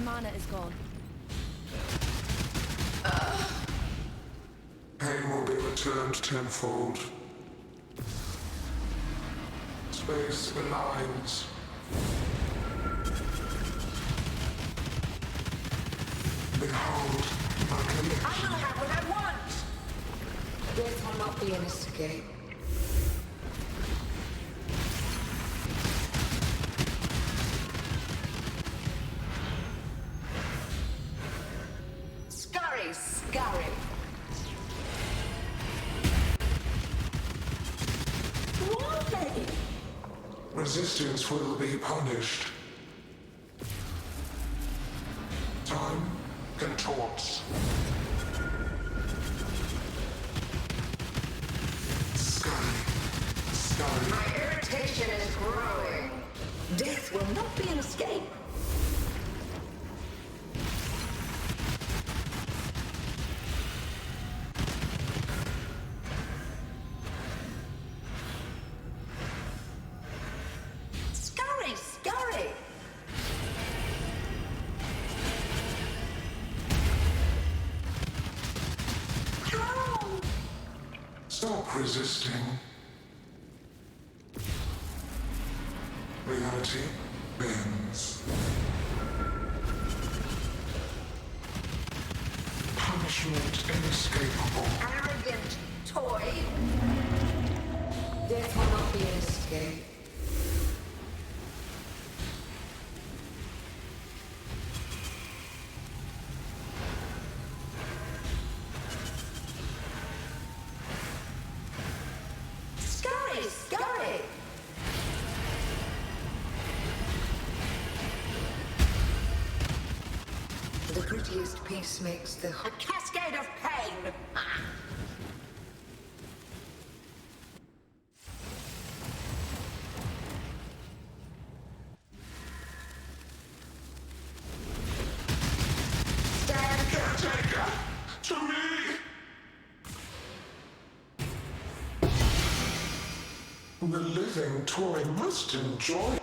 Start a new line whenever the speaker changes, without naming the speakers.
mana is gone.
Pain will be returned tenfold. Space aligns. Behold my connection.
I will have what I want! Death will not be an escape. Scurry, scurry! Why?
Resistance will be punished. Time contorts. Scurry.
My irritation is growing. Death will not be an escape. Scurry, scurry! How?
Stop resisting. Reality bends. Punishment inescapable.
Arrogant toy! Death will not be an escape. Scurry, scurry! The prettiest piece makes the a cascade of pain. Stand
Caretaker, to me! The living toy must enjoy